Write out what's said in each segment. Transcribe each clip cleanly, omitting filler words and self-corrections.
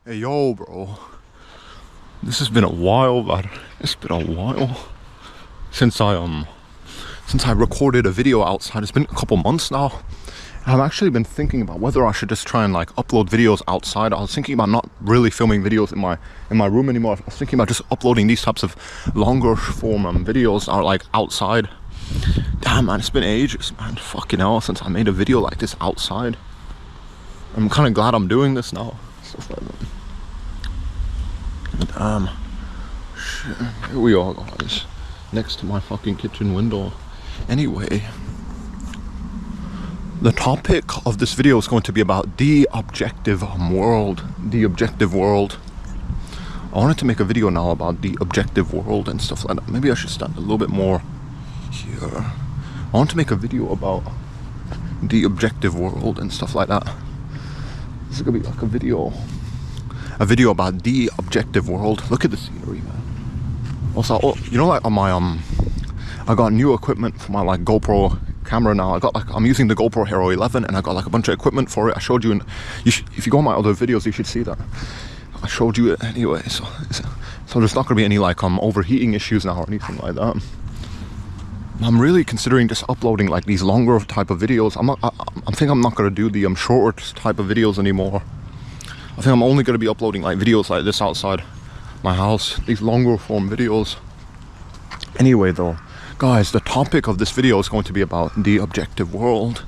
Hey yo, bro. This has been a while, but it's been a while since I recorded a video outside. It's been a couple months now. And I've actually been thinking about whether I should just try and like upload videos outside. I was thinking about not really filming videos in my room anymore. I was thinking about just uploading these types of longer form videos are like outside. Damn, man, it's been ages, man. Fucking hell, since I made a video like this outside. I'm kind of glad I'm doing this now. Stuff like that. Shit. Here we are, guys, next to my fucking kitchen window. Anyway, the topic of this video is going to be about the objective world. The objective world. I wanted to make a video now about the objective world and stuff like that. Maybe I should stand a little bit more here. I want to make a video about the objective world and stuff like that. This is gonna be like a video about the objective world. Look at the scenery, man. Also, you know, like on my I got new equipment for my like GoPro camera now. I'm using the GoPro Hero 11, and I got like a bunch of equipment for it. I showed you, if you go on my other videos, you should see that. I showed you it anyway. So there's not gonna be any like overheating issues now or anything like that. I'm really considering just uploading like these longer type of videos. I think I'm not gonna do the shorter type of videos anymore. I think I'm only going to be uploading like videos like this outside my house, these longer form videos. Anyway though, guys, the topic of this video is going to be about the objective world.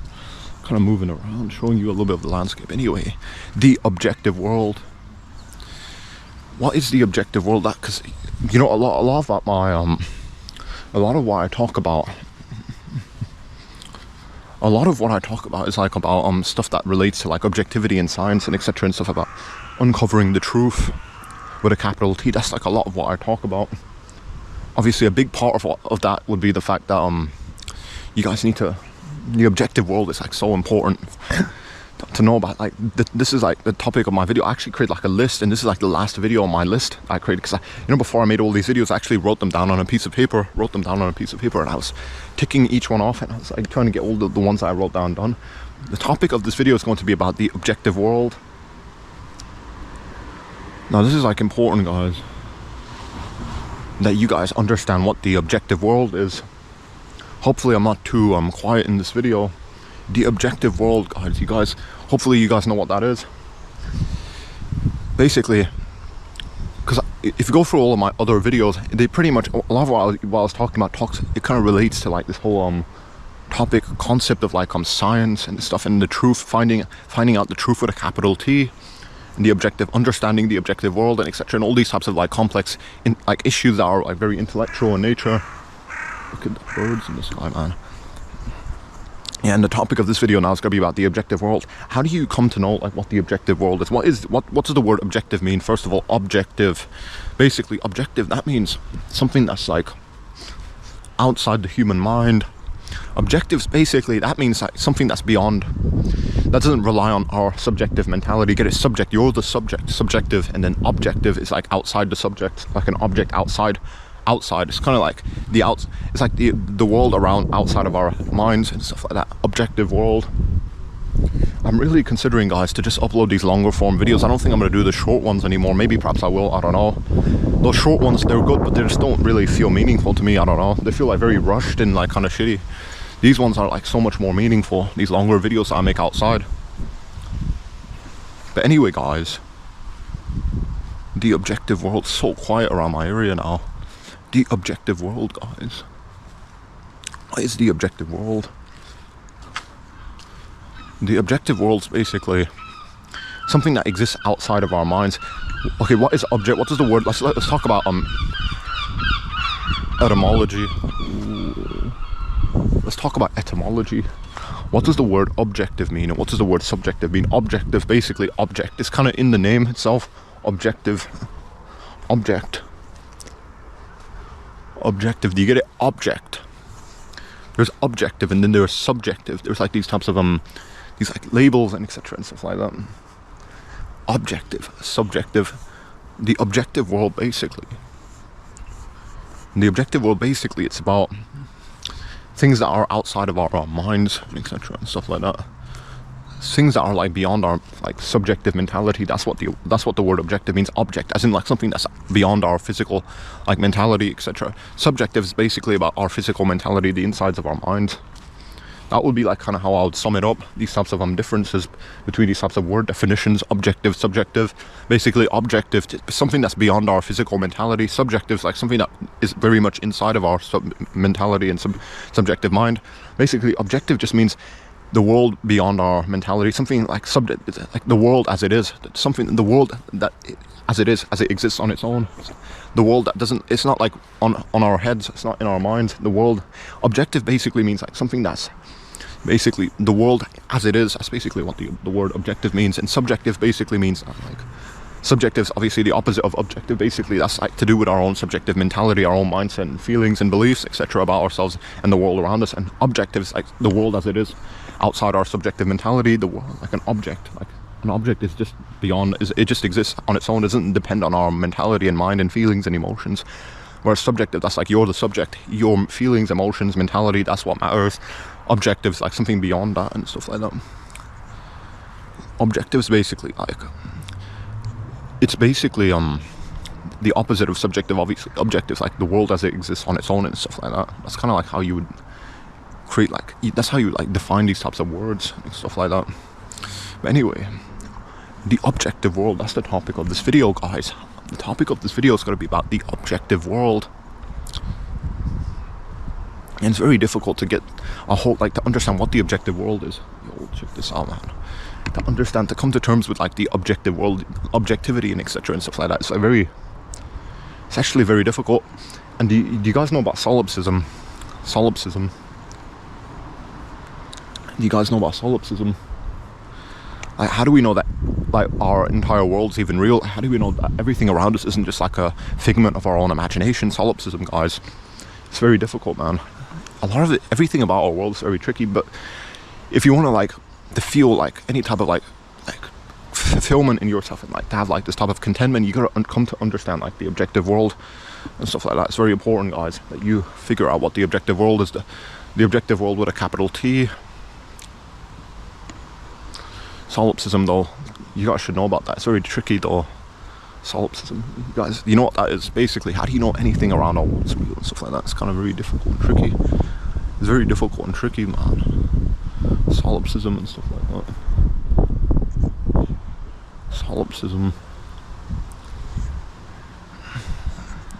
Kind of moving around, showing you a little bit of the landscape. Anyway, the objective world. What is the objective world? That, because you know, a lot of what I talk about. A lot of what I talk about is like about stuff that relates to like objectivity in science and etc. and stuff about uncovering the truth with a capital T. That's like a lot of what I talk about. Obviously, a big part of that would be the fact that you guys need to. The objective world is like so important to know about. Like this is like the topic of my video. I actually created like a list, and this is like the last video on my list I created, because before I made all these videos, I actually wrote them down on a piece of paper. And I was ticking each one off, and I was like trying to get all the ones that I wrote down done. The topic of this video is going to be about the objective world. Now this is like important, guys, that you guys understand what the objective world is. Hopefully I'm not too quiet in this video. The objective world, guys, hopefully you guys know what that is. Basically, because if you go through all of my other videos, they pretty much, a lot of what I was talking about it kind of relates to like this whole topic concept of like science and stuff, and the truth, finding out the truth with a capital T, and the objective, understanding the objective world, and etc. and all these types of like complex like issues that are like very intellectual in nature. Look at the birds in the sky, man. Yeah, and the topic of this video now is going to be about the objective world. How do you come to know like what the objective world is? What does the word objective mean? First of all, objective. Basically, objective, that means something that's like outside the human mind. Objectives, basically, that means like something that's beyond, that doesn't rely on our subjective mentality. Get it? Subject, you're the subject. Subjective, and then objective is like outside the subject, like an object outside. It's kind of like it's like the world around, outside of our minds and stuff like that. Objective world. I'm really considering, guys, to just upload these longer form videos. I don't think I'm going to do the short ones anymore. Maybe perhaps I will, I don't know. Those short ones, they're good, but they just don't really feel meaningful to me. I don't know, they feel like very rushed and like kind of shitty. These ones are like so much more meaningful, these longer videos that I make outside. But anyway, guys, the objective world's so quiet around my area now. The objective world, guys. What is the objective world? The objective world's basically something that exists outside of our minds. Okay, what is object? What does the word? Let's talk about etymology. Let's talk about etymology. What does the word objective mean, and what does the word subjective mean? Objective, basically object. It's kind of in the name itself. Objective. Object. Objective, do you get it? Object. There's objective, and then there's subjective. There's like these types of these like labels and etc. and stuff like that. Objective, subjective. The objective world, basically. It's about things that are outside of our minds, etc. and stuff like that. things that are like beyond our like subjective mentality. That's what the word objective means. Object, as in like something that's beyond our physical like mentality, etc. Subjective is basically about our physical mentality, the insides of our minds. That would be like kind of how I would sum it up. These types of differences between these types of word definitions: objective, subjective. Basically, objective, something that's beyond our physical mentality. Subjective is like something that is very much inside of our mentality and subjective mind. Basically, objective just means the world beyond our mentality. Something like like the world as it is. Something, the world that as it is, as it exists on its own. The world that doesn't, it's not like on our heads, it's not in our minds. The world, objective basically means like something that's basically the world as it is. That's basically what the word objective means. And subjective basically means like, subjective is obviously the opposite of objective. Basically that's like to do with our own subjective mentality, our own mindset and feelings and beliefs, etc. about ourselves and the world around us. And objective is like the world as it is, outside our subjective mentality. The world, like an object is just beyond, it just exists on its own, doesn't depend on our mentality and mind and feelings and emotions. Whereas subjective, that's like you're the subject, your feelings, emotions, mentality, that's what matters. Objective is like something beyond that and stuff like that. Objective is basically like, it's basically the opposite of subjective. Obviously objective is like the world as it exists on its own and stuff like that. That's kind of like how you would create, like, that's how you like define these types of words and stuff like that. But anyway, the objective world, that's the topic of this video, guys. The topic of this video is going to be about the objective world. And it's very difficult to get to understand what the objective world is. Yo, check this out, man. To understand, to come to terms with like the objective world, objectivity and etc. and stuff like that. It's actually very difficult. And do you guys know about solipsism? Solipsism. Do you guys know about solipsism? Like, how do we know that like our entire world's even real? How do we know that everything around us isn't just like a figment of our own imagination? Solipsism, guys. It's very difficult, man. A lot of it, everything about our world is very tricky, but if you want to like to feel like any type of like fulfillment in yourself and like to have like this type of contentment, you gotta come to understand like the objective world and stuff like that. It's very important, guys, that you figure out what the objective world is. The objective world with a capital T. Solipsism, though, you guys should know about that. It's very tricky, though. Solipsism, you guys, you know what that is? Basically, how do you know anything around our world is real and stuff like that? It's kind of very difficult and tricky. It's very difficult and tricky, man. Solipsism and stuff like that. Solipsism.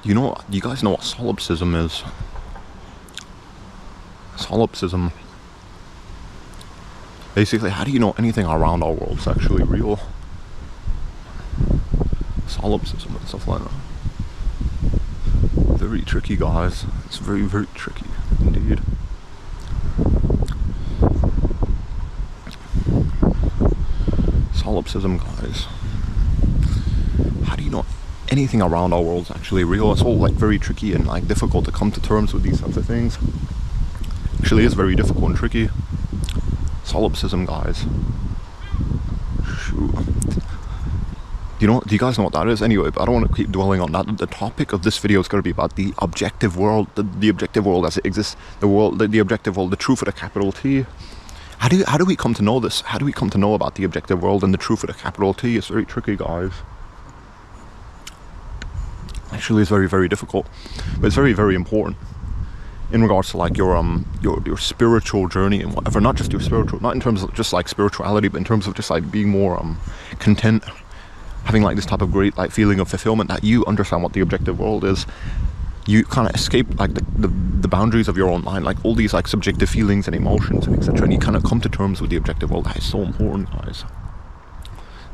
You guys know what solipsism is? Solipsism. Basically, how do you know anything around our world is actually real? Solipsism and stuff like that. Very tricky, guys. It's very, very tricky indeed. Solipsism, guys. How do you know anything around our world is actually real? It's all like very tricky and like difficult to come to terms with these types of things. Actually, it's very difficult and tricky. Solipsism, guys. Shoot. Do you guys know what that is? Anyway, but I don't want to keep dwelling on that. The topic of this video is going to be about the objective world, the objective world as it exists, the objective world, the truth with a capital T. How do we come to know this? How do we come to know about the objective world and the truth with a capital T? It's very tricky, guys. Actually, it's very, very difficult, but it's very, very important in regards to like your spiritual journey and whatever. Not just your spiritual, not in terms of just like spirituality, but in terms of just like being more content, having like this type of great like feeling of fulfillment, that you understand what the objective world is. You kind of escape like the boundaries of your own mind, like all these like subjective feelings and emotions and etc. And you kind of come to terms with the objective world. That is so important, guys.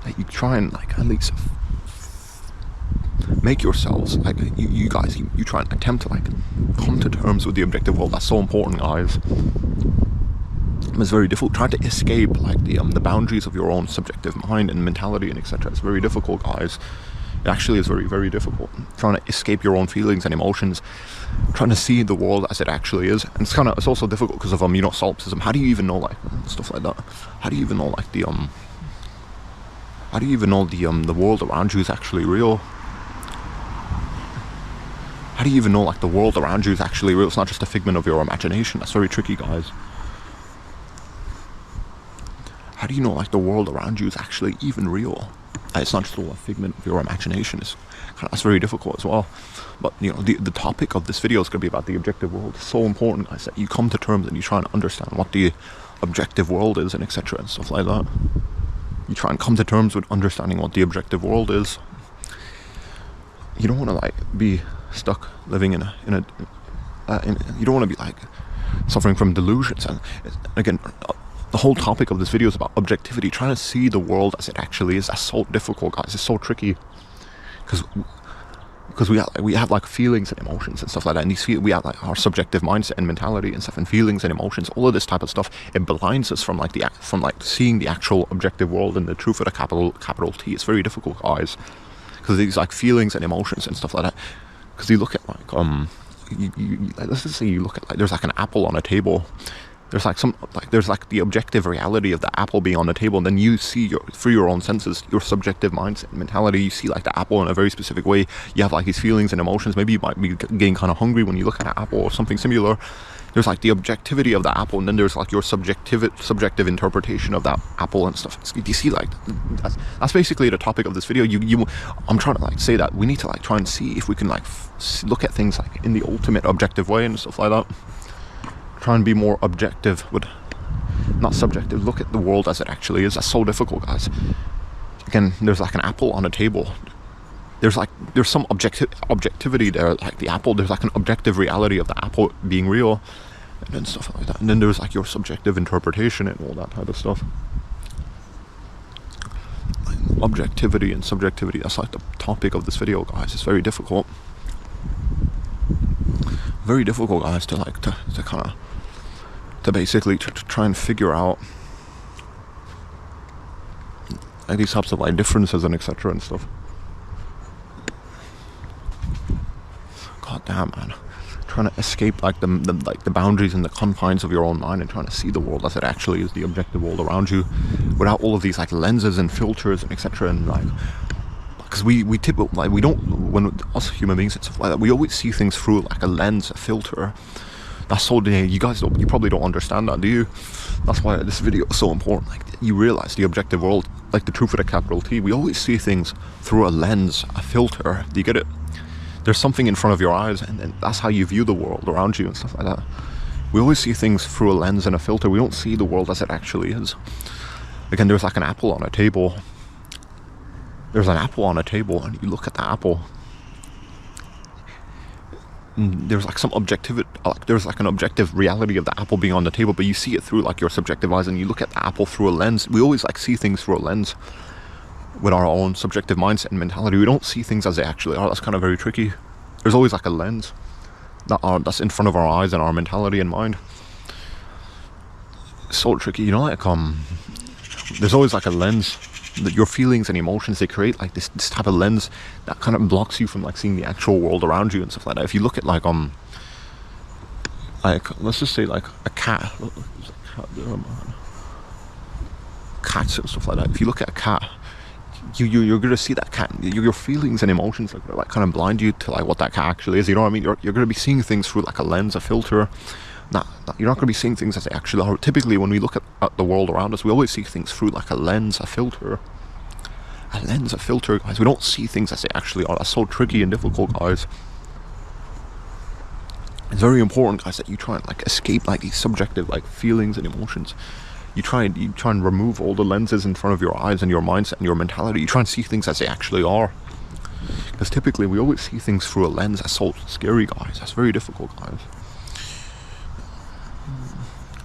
Like you try and like at least make yourselves like you guys you try and attempt to like come to terms with the objective world. That's so important, guys. It's very difficult trying to escape like the boundaries of your own subjective mind and mentality and etc. It's very difficult, guys. It actually is very, very difficult trying to escape your own feelings and emotions, trying to see the world as it actually is. And it's also difficult because of solipsism. How do you even know like stuff like that? How do you even know like the world around you is actually real? How do you even know like the world around you is actually real? It's not just a figment of your imagination. That's very tricky, guys. how do you know like the world around you is actually even real? It's not just a figment of your imagination. That's very difficult as well. But you know, the topic of this video is going to be about the objective world. It's so important, guys, that you come to terms and you try and understand what the objective world is and etc. and stuff like that. You try and come to terms with understanding what the objective world is. You don't want to like be stuck living in a you don't want to be like suffering from delusions. And again, the whole topic of this video is about objectivity, trying to see the world as it actually is. That's so difficult, guys. It's so tricky because we have like feelings and emotions and stuff like that, and we have like our subjective mindset and mentality and stuff, and feelings and emotions, all of this type of stuff. It blinds us from like seeing the actual objective world and the truth with a capital T. It's very difficult, guys, because these like feelings and emotions and stuff like that. Because you look at like let's just say you look at like there's like an apple on a table. There's like the objective reality of the apple being on the table, and then you see through your own senses, your subjective mindset and mentality, you see like the apple in a very specific way. You have like these feelings and emotions. Maybe you might be getting kind of hungry when you look at an apple or something similar. There's like the objectivity of the apple, and then there's like your subjective interpretation of that apple and stuff. Do you see, like that's basically the topic of this video. I'm trying to like say that we need to like try and see if we can like look at things like in the ultimate objective way and stuff like that. Try and be more objective, not subjective. Look at the world as it actually is. That's so difficult, guys. Again, there's like an apple on a table. There's some objectivity there, like the apple. There's like an objective reality of the apple being real, and then stuff like that. And then there's like your subjective interpretation and all that type of stuff. Objectivity and subjectivity. That's like the topic of this video, guys. It's very difficult. Very difficult, guys, to kind of to basically try and figure out like these types of like differences and etc. and stuff. God damn, man. Trying to escape like the boundaries and the confines of your own mind and trying to see the world as it actually is, the objective world around you, without all of these like lenses and filters and etc. and like, because we typically like, we don't, when us human beings and stuff like that, we always see things through like a lens, a filter. That's so, you probably don't understand that, do you? That's why this video is so important. Like, you realize the objective world, like the truth with a capital T, we always see things through a lens, a filter. Do you get it? There's something in front of your eyes, and that's how you view the world around you and stuff like that. We always see things through a lens and a filter. We don't see the world as it actually is. Again, there's like an apple on a table. There's an apple on a table, and you look at the apple. There's like some objectivity, like there's like an objective reality of the apple being on the table, but you see it through like your subjective eyes, and you look at the apple through a lens. We always like see things through a lens with our own subjective mindset and mentality. We don't see things as they actually are. That's kind of very tricky. There's always like a lens that's in front of our eyes and our mentality and mind. It's so tricky, you know, like there's always like a lens that your feelings and emotions, they create like this type of lens that kind of blocks you from like seeing the actual world around you and stuff like that. If you look at like let's just say like a cat, cats and stuff like that. If you look at a cat, you're gonna see that cat. Your feelings and emotions like kind of blind you to like what that cat actually is. You know what I mean? You're gonna be seeing things through like a lens, a filter. You're not going to be seeing things as they actually are. Typically, when we look at the world around us, we always see things through like a lens, a filter. A lens, a filter, guys. We don't see things as they actually are. That's so tricky and difficult, guys. It's very important, guys, that you try and like escape like these subjective like feelings and emotions. You try and remove all the lenses in front of your eyes and your mindset and your mentality. You try and see things as they actually are. Because typically, we always see things through a lens. That's so scary, guys. That's very difficult, guys.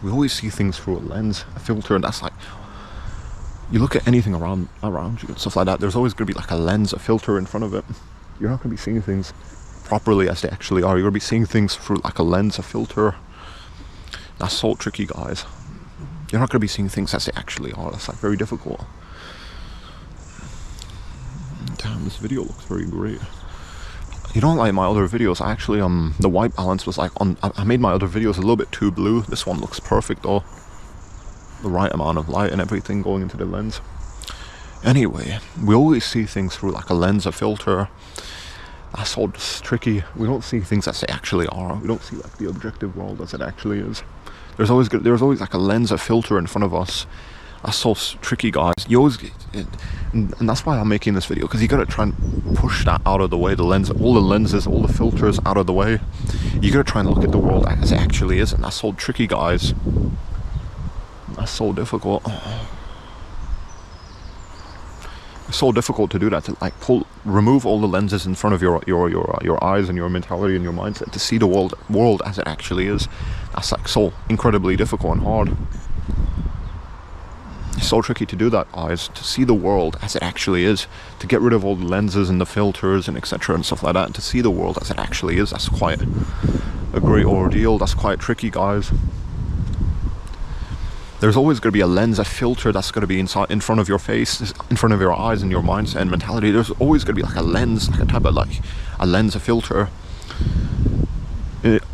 We always see things through a lens, a filter, and that's like, you look at anything around you and stuff like that, there's always going to be like a lens, a filter in front of it. You're not going to be seeing things properly as they actually are. You're going to be seeing things through like a lens, a filter. That's so tricky, guys. You're not going to be seeing things as they actually are. That's like very difficult. Damn, this video looks very great. You don't like my other videos. I actually the white balance was like I made my other videos a little bit too blue. This one looks perfect though. The right amount of light and everything going into the lens. Anyway, we always see things through like a lens, a filter. That's so tricky. We don't see things as they actually are. We don't see like the objective world as it actually is. There's always like a lens, a filter in front of us. That's so tricky, guys. You always get, and that's why I'm making this video, because you gotta try and push that out of the way, the lens, all the lenses, all the filters out of the way. You gotta try and look at the world as it actually is, and that's so tricky, guys. That's so difficult. It's so difficult to do that, to like remove all the lenses in front of your eyes and your mentality and your mindset, to see the world as it actually is. That's like so incredibly difficult and hard. It's so tricky to do that, guys, to see the world as it actually is, to get rid of all the lenses and the filters and etc. and stuff like that, and to see the world as it actually is. That's quite a great ordeal. That's quite tricky, guys. There's always going to be a lens, a filter that's going to be in front of your face, in front of your eyes and your mindset and mentality. There's always going to be like a lens, like a type of like a lens, a filter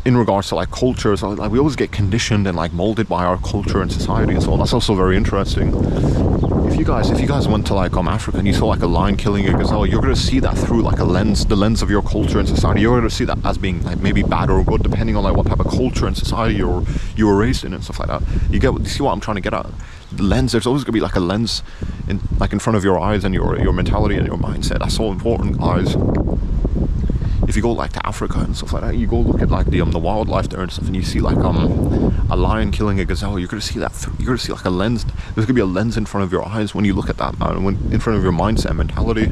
in regards to like culture. So like we always get conditioned and like molded by our culture and society and so on. That's also very interesting. If you guys went to like Africa and you saw like a lion killing a gazelle, you're gonna see that through like a lens, the lens of your culture and society. You're gonna see that as being like maybe bad or good, depending on like what type of culture and society you were raised in and stuff like that. You see what I'm trying to get at? The lens. There's always gonna be like a lens in front of your eyes and your mentality and your mindset. That's so important, guys. If you go like to Africa and stuff like that, you go look at like the wildlife there and stuff, and you see like a lion killing a gazelle. You're gonna see that. You're gonna see like a lens. There's gonna be a lens in front of your eyes when you look at that, man. In front of your mindset and mentality.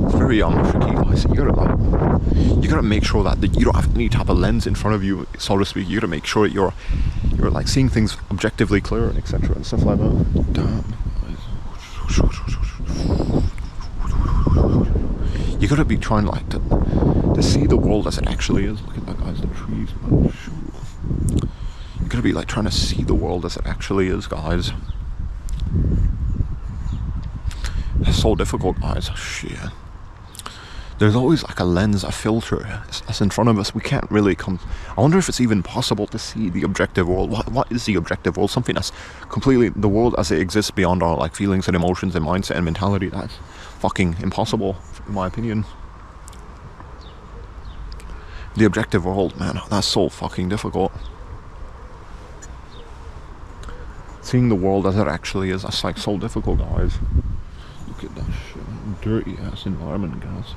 It's very tricky, guys. You gotta make sure that you don't have any type of lens in front of you, so to speak. You gotta make sure that you're like seeing things objectively clear and etc. and stuff like that. Damn. You gotta be trying like to see the world as it actually is. Look at that, guys, the trees, man. You gotta be like trying to see the world as it actually is, guys. It's so difficult, guys. Shit. There's always like a lens, a filter that's in front of us. We can't really come. I wonder if it's even possible to see the objective world. What is the objective world? Something that's completely the world as it exists beyond our like feelings and emotions and mindset and mentality. That's fucking impossible, in my opinion. The objective world, man, that's so fucking difficult. Seeing the world as it actually is, that's like so difficult, guys. Look at that shit. Dirty ass environment, guys.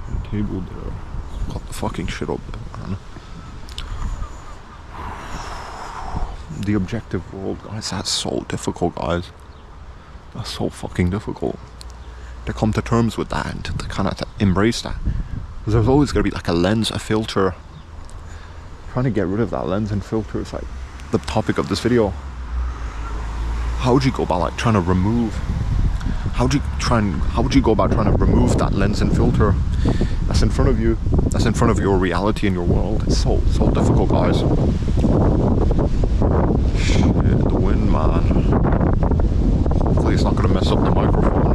The table there. Got the fucking shit up there, man. The objective world, guys, that's so difficult, guys. That's so fucking difficult. To come to terms with that and to kind of embrace that. Because there's always going to be like a lens, a filter. Trying to get rid of that lens and filter is like the topic of this video. How would you go about like trying to remove? How would you go about trying to remove that lens and filter that's in front of you, that's in front of your reality and your world? It's so difficult, guys. Shit, the wind, man. Hopefully it's not going to mess up the microphone.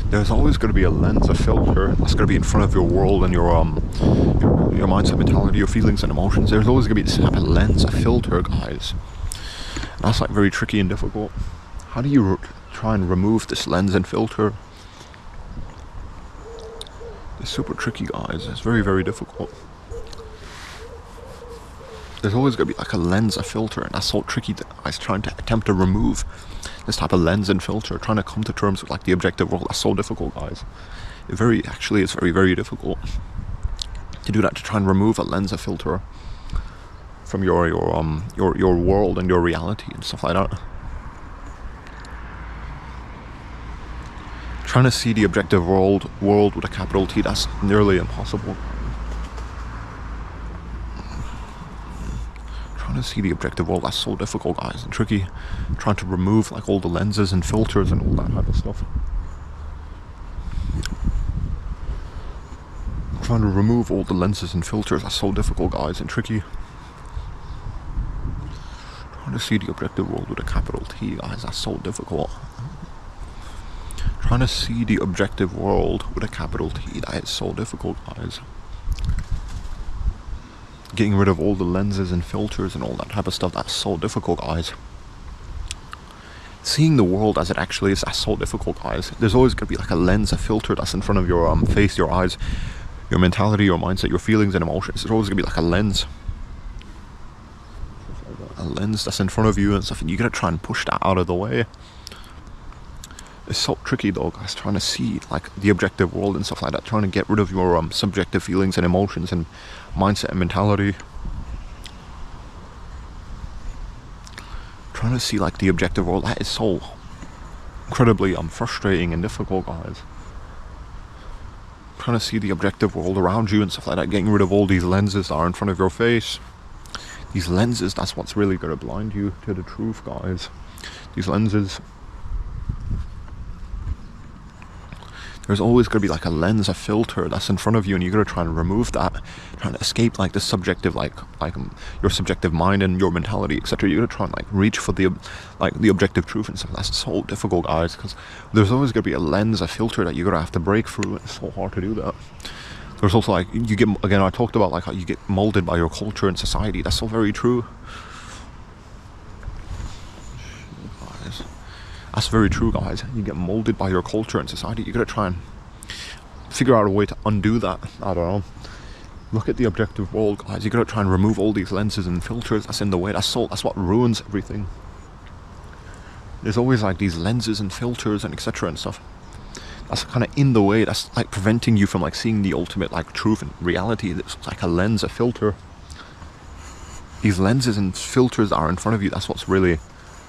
There's always going to be a lens, a filter that's going to be in front of your world and your mindset, mentality, your feelings and emotions. There's always going to be this type of lens, a filter, guys. And that's like very tricky and difficult. How do you try and remove this lens and filter? It's super tricky, guys. It's very, very difficult. There's always going to be like a lens, a filter, and that's so tricky that I was trying to attempt to remove this type of lens and filter, trying to come to terms with like the objective world. That's so difficult, guys. It's very, very difficult to do that, to try and remove a lens, a filter from your world and your reality and stuff like that. Trying to see the objective world with a capital T, that's nearly impossible. To see the objective world, that's so difficult, guys, and tricky. Trying to remove like all the lenses and filters and all that type of stuff. Trying to remove all the lenses and filters, that's so difficult, guys, and tricky. Trying to see the objective world with a capital T, guys, that's so difficult. Trying to see the objective world with a capital T, that is so difficult, guys. Getting rid of all the lenses and filters and all that type of stuff, that's so difficult, guys. seeing the world as it actually is, that's so difficult, guys. There's always going to be like a lens, a filter that's in front of your face, your eyes, your mentality, your mindset, your feelings and emotions. There's always going to be like a lens that's in front of you and stuff, and you gotta try and push that out of the way. It's so tricky though, guys, trying to see like the objective world and stuff like that, trying to get rid of your subjective feelings and emotions and mindset and mentality. Trying to see like the objective world, that is so incredibly frustrating and difficult, guys. Trying to see the objective world around you and stuff like that, getting rid of all these lenses that are in front of your face. These lenses, that's what's really going to blind you to the truth, guys. These lenses. There's always going to be like a lens, a filter that's in front of you, and you got to try and remove that, trying to escape like the subjective, like your subjective mind and your mentality, etc. You got to try and like reach for the objective truth and stuff. That's so difficult, guys, because there's always going to be a lens, a filter that you're going to have to break through. It's so hard to do that. There's also like, you get, again, I talked about like how you get molded by your culture and society. That's so very true. Guys, that's very true, guys. You get molded by your culture and society. You gotta try and figure out a way to undo that. I don't know. Look at the objective world, guys. You gotta try and remove all these lenses and filters that's in the way. That's what ruins everything. There's always like these lenses and filters and etc. and stuff. That's kind of in the way, that's like preventing you from like seeing the ultimate like truth and reality. It's like a lens, a filter. These lenses and filters are in front of you. That's what's really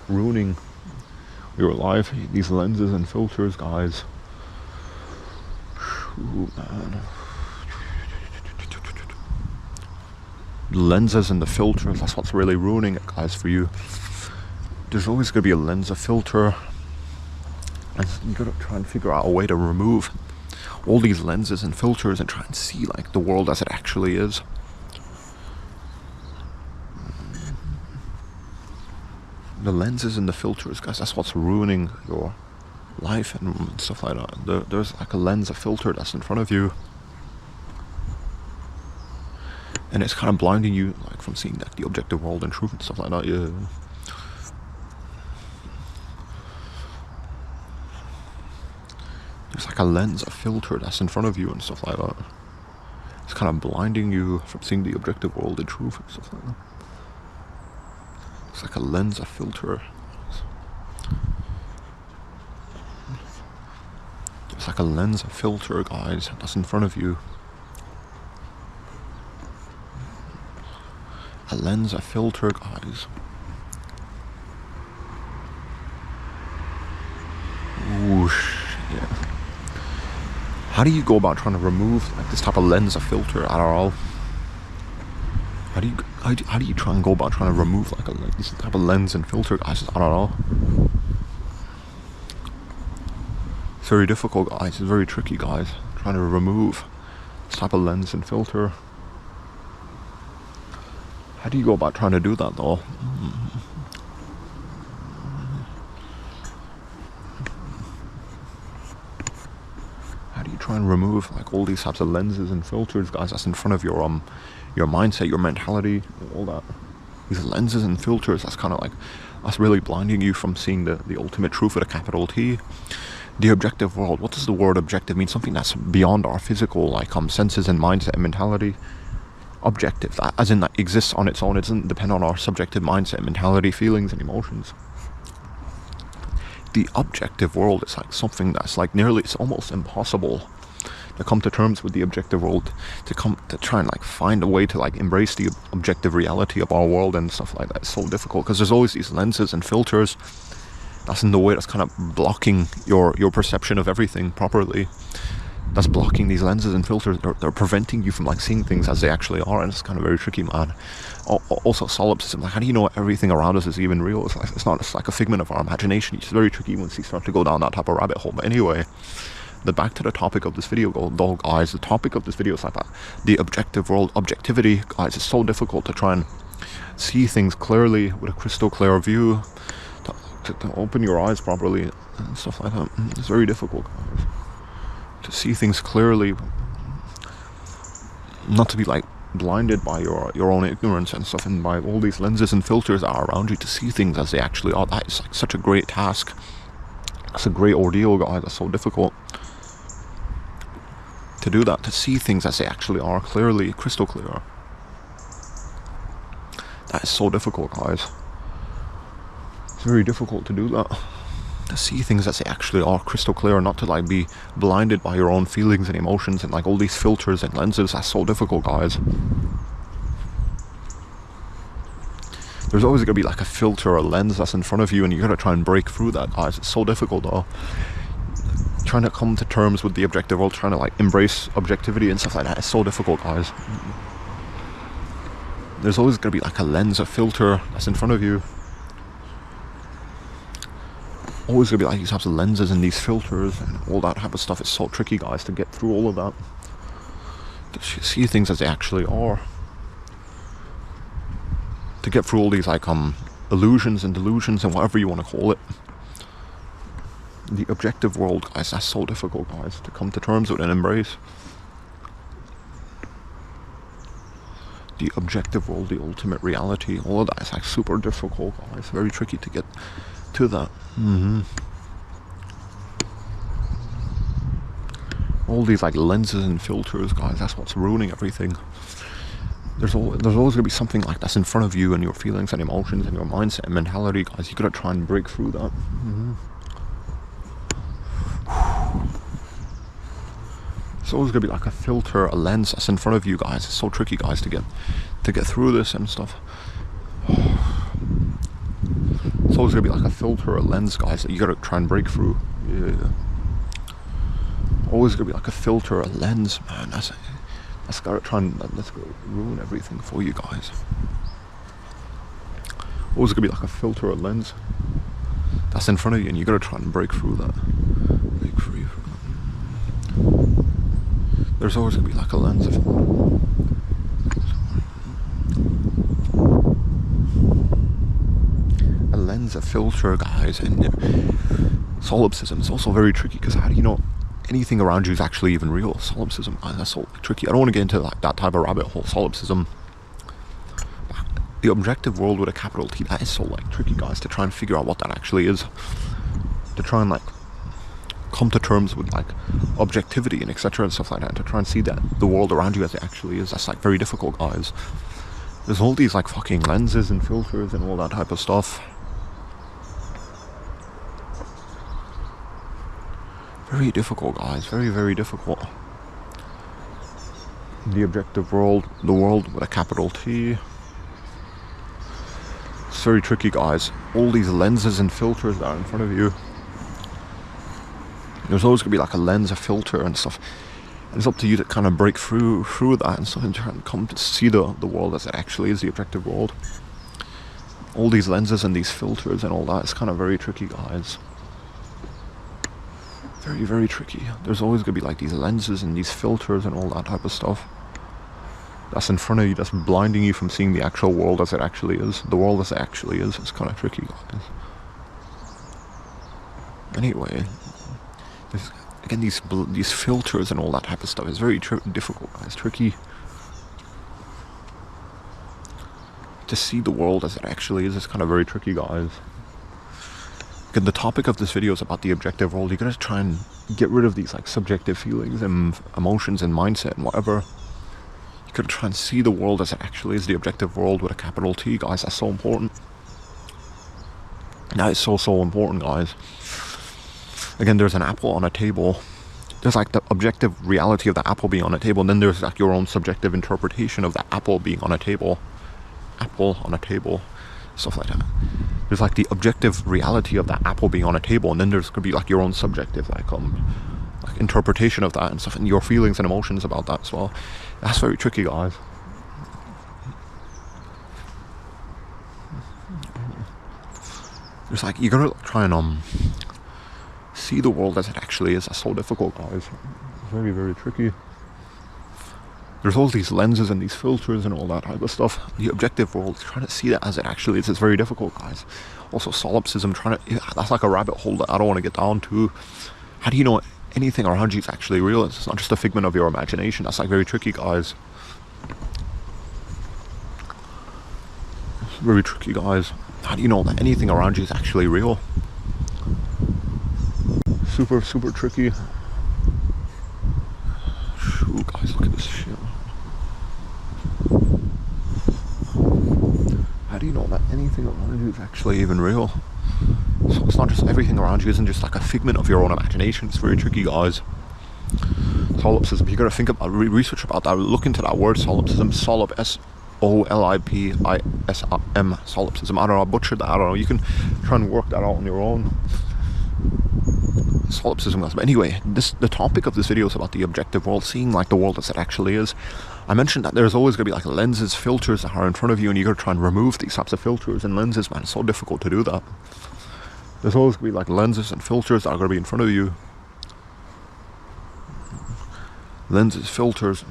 ruining your life. These lenses and filters, guys. Ooh, man. The lenses and the filters, that's what's really ruining it, guys, for you. There's always going to be a lens, a filter. And you gotta try and figure out a way to remove all these lenses and filters and try and see like the world as it actually is. The lenses and the filters, guys, that's what's ruining your life and stuff like that. There's like a lens, a filter that's in front of you, and it's kind of blinding you like from seeing like the objective world and truth and stuff like that. Yeah. There's like a lens, a filter that's in front of you and stuff like that. It's kind of blinding you from seeing the objective world and truth and stuff like that. It's like a lens, a filter. It's like a lens, a filter, guys, that's in front of you. A lens, a filter, guys. Whoosh, yeah. How do you go about trying to remove like this type of lens, a filter at all? How do you try and go about trying to remove like this type of lens and filter, guys? I don't know. It's very difficult, guys. It's very tricky, guys. Trying to remove this type of lens and filter. How do you go about trying to do that, though? Try and remove like all these types of lenses and filters, guys, that's in front of your mindset, your mentality, all that. These lenses and filters, that's kind of like, that's really blinding you from seeing the ultimate truth with a capital T. The objective world. What does the word objective mean? Something that's beyond our physical like senses and mindset and mentality. Objective, that, as in that exists on its own. It doesn't depend on our subjective mindset, mentality, feelings and emotions. The objective world is like something that's like it's almost impossible to come to terms with the objective world, to try and like find a way to like embrace the objective reality of our world and stuff like that. It's so difficult because there's always these lenses and filters that's in the way, that's kind of blocking your perception of everything properly. That's blocking these lenses and filters. They're preventing you from like seeing things as they actually are, and it's kind of very tricky, man. Also, solipsism. Like, how do you know everything around us is even real? It's not. It's like a figment of our imagination. It's very tricky once you start to go down that type of rabbit hole. But anyway, back to the topic of this video, though, guys. The topic of this video is like that. The objective world, objectivity, guys. It's so difficult to try and see things clearly with a crystal clear view, to open your eyes properly and stuff like that. It's very difficult, guys. To see things clearly, not to be like blinded by your own ignorance and stuff, and by all these lenses and filters that are around you to see things as they actually are. That is like such a great task. It's a great ordeal, guys. It's so difficult to do that, to see things as they actually are, clearly, crystal clear. That is so difficult, guys. It's very difficult to do that. To see things as they actually are, crystal clear, not to like be blinded by your own feelings and emotions and like all these filters and lenses. That's so difficult, guys. There's always gonna be like a filter or a lens that's in front of you, and you gotta try and break through that, guys. It's so difficult though. Trying to come to terms with the objective world, trying to like embrace objectivity and stuff like that is so difficult, guys. There's always gonna be like a lens, a filter that's in front of you. Always gonna be like these types of lenses and these filters and all that type of stuff. It's so tricky, guys, to get through all of that, to see things as they actually are, to get through all these like illusions and delusions and whatever you want to call it. The objective world, guys, that's so difficult, guys, to come to terms with and embrace. The objective world, the ultimate reality, all of that is like super difficult, guys. Very tricky to get to that. All these like lenses and filters, guys, that's what's ruining everything. There's always gonna be something like that's in front of you and your feelings and emotions and your mindset and mentality, guys. You gotta try and break through that. It's always gonna be like a filter, a lens that's in front of you, guys. It's so tricky, guys, to get through this and stuff. It's always gonna be like a filter, a lens, guys, that you gotta try and break through. Yeah. Always gonna be like a filter, a lens, man. That's gotta try and that's gonna ruin everything for you, guys. Always gonna be like a filter, a lens that's in front of you, and you gotta try and break through that. Break free from that. There's always gonna be like a lens of a filter, guys. And solipsism is also very tricky, because how do you know anything around you is actually even real? Solipsism, that's so tricky. I don't want to get into like that type of rabbit hole. Solipsism, the objective world with a capital T, that is so like tricky, guys, to try and figure out what that actually is, to try and like come to terms with like objectivity and etc and stuff like that, to try and see that the world around you as it actually is. That's like very difficult, guys. There's all these like fucking lenses and filters and all that type of stuff. Very difficult, guys. Very, very difficult. The objective world, the world with a capital T. It's very tricky, guys. All these lenses and filters that are in front of you. There's always gonna be like a lens, a filter and stuff. And it's up to you to kind of break through that and stuff, and try and come to see the world as it actually is, the objective world. All these lenses and these filters and all that is kind of very tricky, guys. Very, very tricky. There's always gonna be like these lenses and these filters and all that type of stuff that's in front of you, that's blinding you from seeing the actual world as it actually is. The world as it actually is. It's kind of tricky, guys. Anyway, again, these filters and all that type of stuff is very difficult, guys. Tricky to see the world as it actually is. It's kind of very tricky, guys. Again, the topic of this video is about the objective world. You gotta try and get rid of these like subjective feelings and emotions and mindset and whatever. You gotta try and see the world as it actually is, the objective world with a capital T, guys. That's so important. That is so important, guys. Again, there's an apple on a table. There's like the objective reality of the apple being on a table, and then there's like your own subjective interpretation of the apple being on a table. Apple on a table, stuff like that. There's like the objective reality of that apple being on a table, and then there's gonna be like your own subjective like interpretation of that and stuff, and your feelings and emotions about that as well. That's very tricky, guys. There's like, you gotta try and see the world as it actually is. That's so difficult, guys. Very, very tricky. There's all these lenses and these filters and all that type of stuff. The objective world, trying to see that as it actually is very difficult, guys. Also, solipsism, that's like a rabbit hole that I don't want to get down to. How do you know anything around you is actually real? It's not just a figment of your imagination. That's like very tricky, guys. Very tricky, guys. How do you know that anything around you is actually real? Super, super tricky. Shoo, guys, look at this shit. How do you know that anything around you is actually even real? So it's not just everything around you isn't just like a figment of your own imagination. It's very tricky, guys. Solipsism, you gotta think about, research about that, look into that word solipsism. Solip, S-O-L-I-P-I-S-M, solipsism. I don't know, I butchered that, I don't know, you can try and work that out on your own. Solipsism, guys. But anyway, the topic of this video is about the objective world, seeing like the world as it actually is. I mentioned that there's always gonna be like lenses, filters that are in front of you, and you gotta try and remove these types of filters and lenses, man. It's so difficult to do that. There's always gonna be like lenses and filters that are gonna be in front of you. Lenses, filters.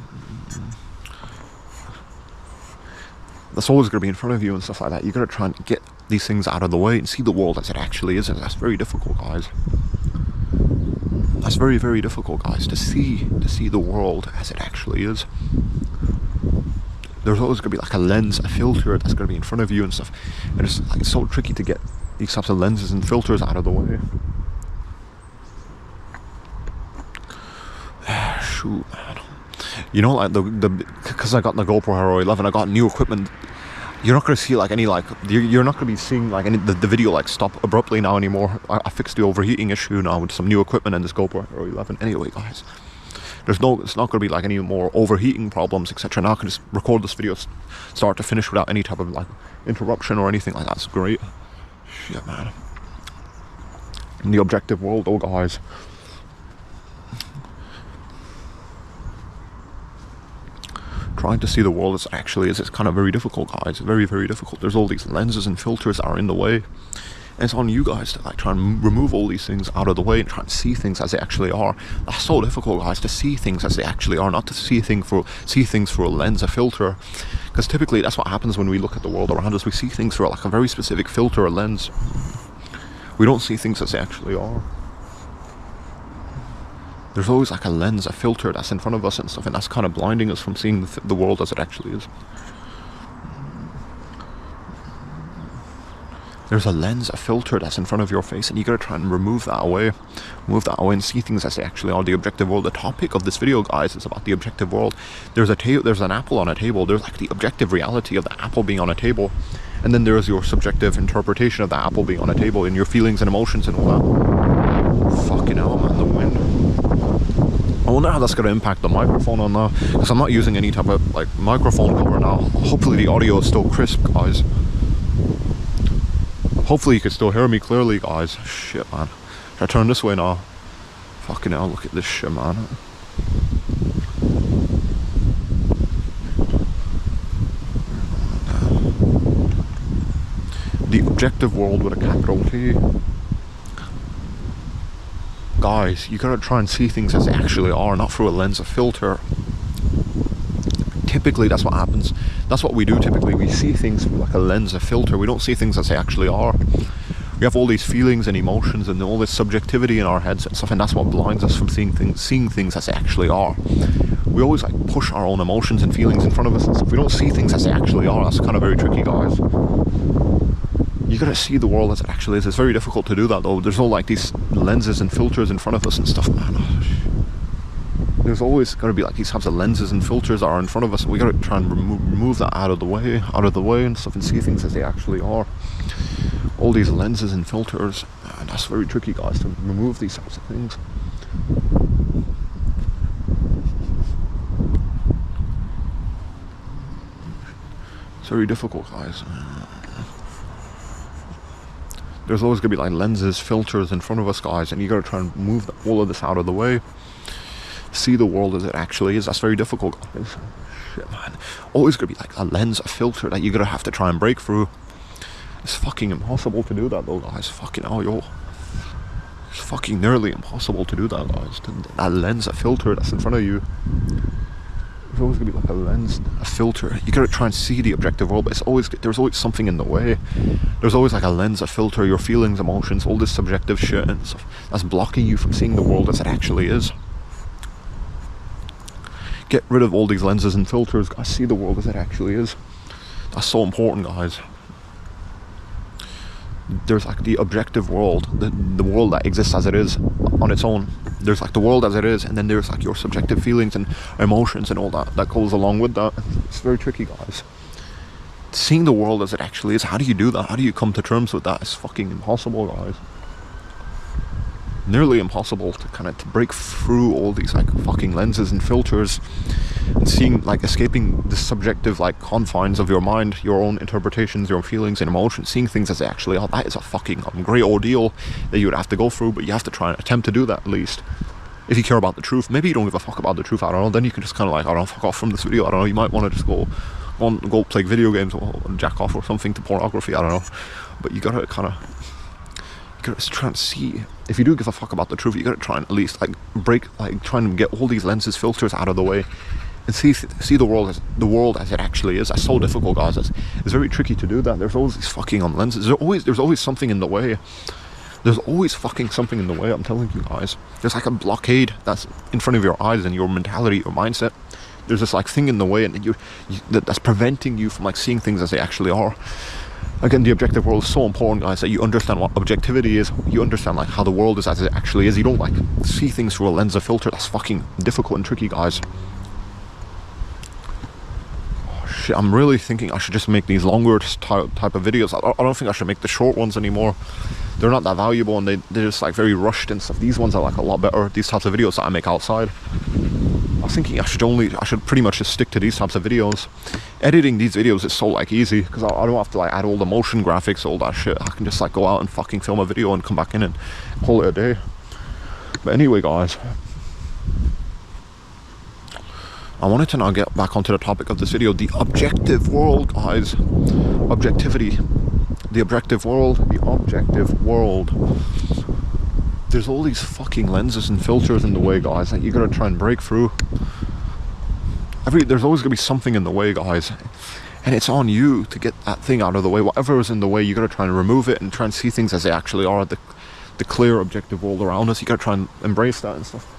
That's always going to be in front of you and stuff like that. You got to try and get these things out of the way and see the world as it actually is. And that's very difficult, guys. That's very, very difficult, guys, to see the world as it actually is. There's always going to be like a lens, a filter that's going to be in front of you and stuff. And it's like so tricky to get these types of lenses and filters out of the way. Shoot, man. You know, like because I got the GoPro Hero 11, I got new equipment. You're not going to see like any like you're not going to be seeing like any the video like stop abruptly now anymore. I fixed the overheating issue now with some new equipment and this GoPro Hero 11. Anyway, guys, it's not going to be like any more overheating problems, etc. Now I can just record this video start to finish without any type of like interruption or anything like that. It's great. Shit, man. In the objective world, though, guys. Trying to see the world as it actually is, it's kind of very difficult, guys. Very, very difficult. There's all these lenses and filters that are in the way. And it's on you guys to like try and remove all these things out of the way and try and see things as they actually are. That's so difficult, guys, to see things as they actually are, not to see things through a lens, a filter. Because typically that's what happens when we look at the world around us. We see things through like a very specific filter or lens. We don't see things as they actually are. There's always like a lens, a filter that's in front of us and stuff, and that's kind of blinding us from seeing the world as it actually is. There's a lens, a filter that's in front of your face, and you gotta try and remove that away and see things as they actually are. The objective world. The topic of this video, guys, is about the objective world. There's an apple on a table. There's like the objective reality of the apple being on a table, and then there's your subjective interpretation of the apple being on a table and your feelings and emotions and all that. Fucking hell, man, the wind. I wonder how that's going to impact the microphone on now, because I'm not using any type of like microphone cover now. Hopefully the audio is still crisp, guys. Hopefully you can still hear me clearly, guys. Shit, man. Should I turn this way now? Fucking hell, look at this shit, man. The objective world with a capital T. Guys, you gotta try and see things as they actually are, not through a lens, a filter. Typically, that's what happens. That's what we do typically. We see things through like a lens, a filter. We don't see things as they actually are. We have all these feelings and emotions and all this subjectivity in our heads and stuff, and that's what blinds us from seeing things as they actually are. We always like push our own emotions and feelings in front of us and stuff. We don't see things as they actually are. That's kind of very tricky, guys. You gotta see the world as it actually is. It's very difficult to do that, though. There's all like these lenses and filters in front of us and stuff, man. There's always gotta be like these types of lenses and filters that are in front of us. We gotta try and remove that out of the way and stuff, and see things as they actually are. All these lenses and filters, and that's very tricky, guys, to remove these types of things. It's very difficult, guys. There's always going to be like lenses, filters in front of us, guys, and you got to try and move all of this out of the way. See the world as it actually is. That's very difficult, guys. Shit, man. Always going to be like a lens, a filter that you're going to have to try and break through. It's fucking impossible to do that, though, guys. Fucking hell, yo. It's fucking nearly impossible to do that, guys. That lens, a filter that's in front of you. There's always going to be like a lens, a filter. You got to try and see the objective world, but there's always something in the way. There's always like a lens, a filter, your feelings, emotions, all this subjective shit and stuff that's blocking you from seeing the world as it actually is. Get rid of all these lenses and filters, guys. See the world as it actually is. That's so important, guys. there's like the objective world, the world that exists as it is on its own. There's like the world as it is, and then there's like your subjective feelings and emotions and all that goes along with that. It's very tricky, guys. Seeing the world as it actually is, how do you do that? How do you come to terms with that? It's fucking impossible, guys. Nearly impossible to kind of break through all these like fucking lenses and filters and seeing, like, escaping the subjective like confines of your mind, your own interpretations, your feelings and emotions, seeing things as they actually are. That is a fucking great ordeal that you would have to go through, but you have to try and attempt to do that at least. If you care about the truth. Maybe you don't give a fuck about the truth, I don't know, then you can just kind of like, I don't know, fuck off from this video, I don't know, you might want to just go play video games or jack off or something to pornography, I don't know. But you gotta kind of, you gotta try and see, if you do give a fuck about the truth, you gotta try and at least like break, like try and get all these lenses, filters out of the way and see the world as it actually is. That's so difficult, guys. It's very tricky to do that. There's always these fucking lenses. There's always something in the way. There's always fucking something in the way, I'm telling you guys. There's like a blockade that's in front of your eyes and your mentality, your mindset. There's this like thing in the way, and that's preventing you from like seeing things as they actually are. Again, the objective world is so important, guys, that you understand what objectivity is. You understand like how the world is as it actually is. You don't like see things through a lens of filter. That's fucking difficult and tricky, guys. Oh, shit, I'm really thinking I should just make these longer type of videos. I don't think I should make the short ones anymore. They're not that valuable, and they're just like very rushed and stuff. These ones are like a lot better, these types of videos that I make outside. I was thinking I should pretty much just stick to these types of videos. Editing these videos is so like easy, because I don't have to like add all the motion graphics, all that shit. I can just like go out and fucking film a video and come back in and call it a day. But anyway, guys, I wanted to now get back onto the topic of this video, the objective world, guys. Objectivity. The objective world. There's all these fucking lenses and filters in the way, guys, that you gotta try and break through. There's always gonna be something in the way, guys, and it's on you to get that thing out of the way. Whatever is in the way, you gotta try and remove it and try and see things as they actually are. The clear objective world around us, you gotta try and embrace that and stuff.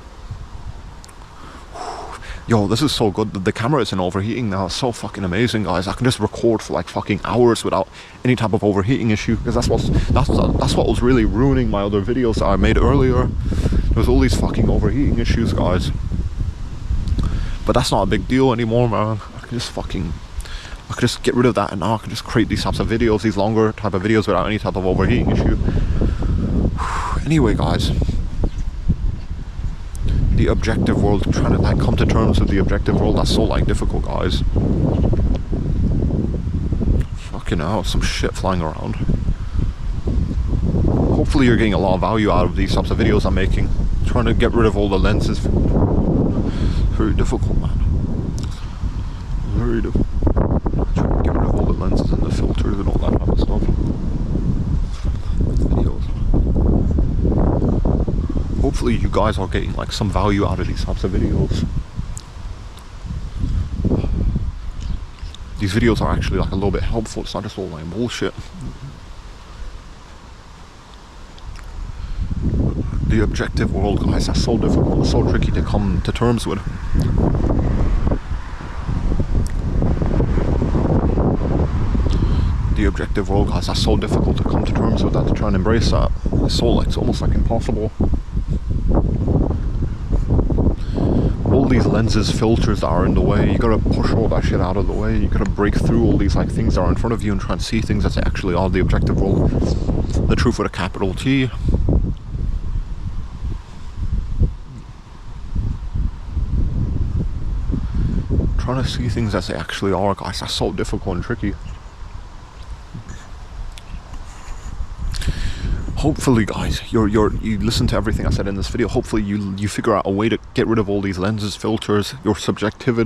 Yo, this is so good. The camera isn't overheating now. It's so fucking amazing, guys. I can just record for like fucking hours without any type of overheating issue, because that's what was really ruining my other videos that I made earlier. There was all these fucking overheating issues, guys. But that's not a big deal anymore, man. I can just get rid of that, and now I can just create these types of videos, these longer type of videos without any type of overheating issue. Anyway, guys, the objective world, trying to like come to terms with the objective world, that's so like difficult, guys. Fucking hell, some shit flying around. Hopefully you're getting a lot of value out of these types of videos I'm making. Trying to get rid of all the lenses. Very difficult, man. Very difficult. Trying to get rid of all the lenses and the filters and all that type of stuff. Videos. Hopefully you guys are getting like some value out of these types of videos. These videos are actually like a little bit helpful. It's not just all like bullshit. The objective world, guys, that's so difficult, it's so tricky to come to terms with. The objective world, guys, that's so difficult to come to terms with that, to try and embrace that. It's almost like impossible. All these lenses, filters that are in the way, you gotta push all that shit out of the way. You gotta break through all these like things that are in front of you and try and see things as they actually are. The objective world, the truth with a capital T. Trying to see things as they actually are, guys, that's so difficult and tricky. Hopefully, guys, you listen to everything I said in this video. Hopefully you figure out a way to get rid of all these lenses, filters, your subjective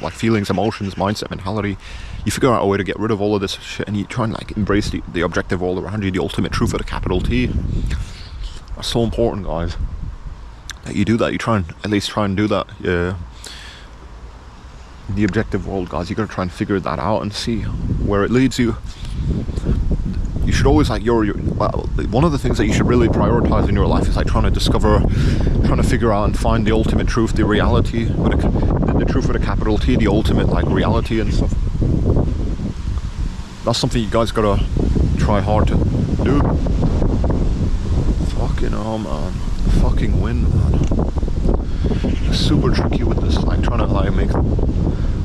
like feelings, emotions, mindset, mentality. You figure out a way to get rid of all of this shit, and you try and like embrace the objective world around you, the ultimate truth with a capital T. That's so important, guys, that you do that. You at least try and do that. Yeah. The objective world, guys, you gotta try and figure that out and see where it leads you. You should always like one of the things that you should really prioritize in your life is like trying to figure out and find the ultimate truth, the reality, the truth with a capital T, the ultimate like reality and stuff. That's something you guys gotta try hard to do. Fucking hell, man. Fucking wind, man. It's super tricky with this, like trying to like make.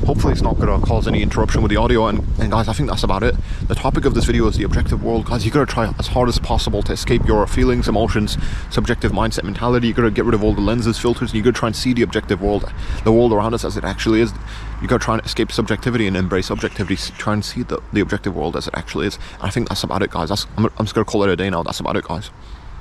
Hopefully it's not gonna cause any interruption with the audio, and guys, I think that's about it. The topic of this video is the objective world. Guys, you gotta try as hard as possible to escape your feelings, emotions, subjective mindset, mentality. You gotta get rid of all the lenses, filters, and you gotta try and see the objective world, the world around us as it actually is. You gotta try and escape subjectivity and embrace objectivity. Try and see the objective world as it actually is. And I think that's about it, guys. I'm just gonna call it a day now. That's about it, guys.